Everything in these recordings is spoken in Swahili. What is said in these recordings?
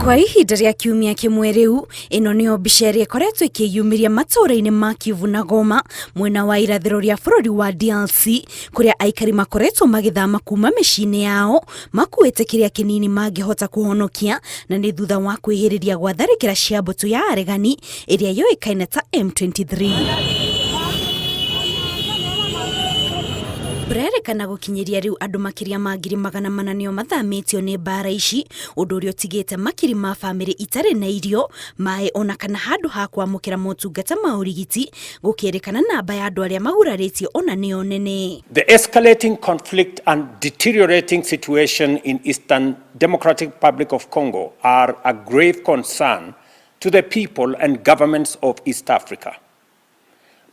Kwa ihinda rĩa kiumia kĩmwe rĩu, ĩno nĩyo mbica ĩrĩa ĩkoretwo ĩkĩyumĩria matũũra-inĩ ma Kivu na Goma mwena wa irathĩro rĩa bũrũri wa DRC, kũrĩa aikari makoretwo magĩthama kuma mĩciĩ-inĩ yao makuĩte kĩrĩa kĩnini mangĩhota kũhonokia, na nĩ thutha wa kwĩhĩrĩria gwa tharĩkĩra cia mbũtũ ya aregani ĩrĩa yũĩkaine ta M23. Burerĩkana gũkinyĩria rĩu andũ makĩria ma 400,000 nĩo mathamĩtio nĩ mbara ici, ũndũ ũrĩa ũtigĩte makiri ma bamĩrĩ itarĩ na irio, maĩ ona kana handũ ha kwamũkĩra motungata ma ũrigiti, gũkĩrĩkana namba ya andũ arĩa magurarĩtio ona nĩyo nene. The escalating conflict and deteriorating situation in Eastern Democratic Republic of Congo are a grave concern to the people and governments of East Africa.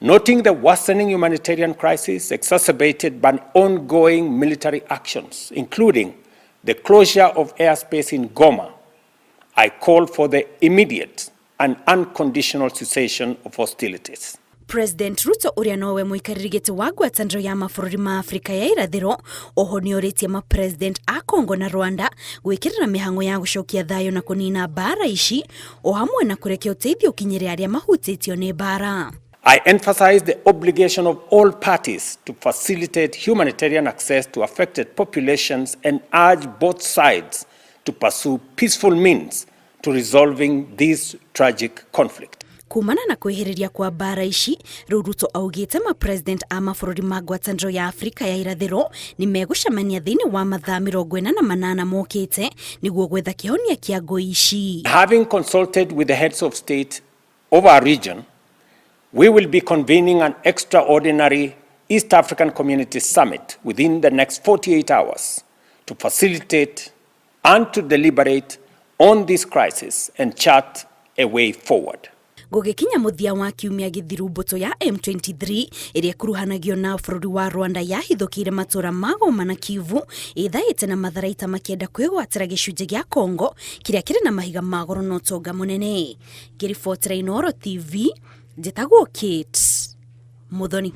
Noting the worsening humanitarian crisis exacerbated by ongoing military actions, including the closure of airspace in Goma, I call for the immediate and unconditional cessation of hostilities. President Ruto ũrĩa nowe mũikarĩri gĩtĩ wa ngwatanĩro ya mabũrũri ma Afrika ya irathĩro, oho nĩorĩtie ma-president a Congo na Rwanda gwĩkĩrĩra mĩhang'o ya gũcokia thayũ na kũnina mbara ici, o hamwe na kũrekia ũteithio ũkinyĩre arĩa mahutĩtio nĩ mbara. I emphasize the obligation of all parties to facilitate humanitarian access to affected populations and urge both sides to pursue peaceful means to resolving this tragic conflict. Kumana na kwĩhĩrĩria kwa mbara ici, rĩu Ruto augĩte ma-president a mabũrũri ma ngwatanĩro ya Afrika ya irathĩro nĩ megũcemania thĩinĩ wa mathaa 48 mokĩte nĩguo gwetha kĩhonia kĩa ngũĩ ici. Having consulted with the heads of state of our region, we will be convening an extraordinary East African Community Summit within the next 48 hours to facilitate and to deliberate on this crisis and chart a way forward. Gũgĩkinya mũthia wa kiumia gĩthiru mbũtũ ya M23 ĩrĩa kuruhanagio na bũrũri wa Rwanda yahithũkĩire matũũra ma Goma na Kivu, ĩthaĩte na matharaita makĩenda kwĩgwatĩra gĩcunjĩ gĩa Congo kĩrĩa kĩrĩ na mahiga ma goro na ũtonga mũnene. Ngĩribotera Inooro TV, njĩtagwo Kate Muthoni.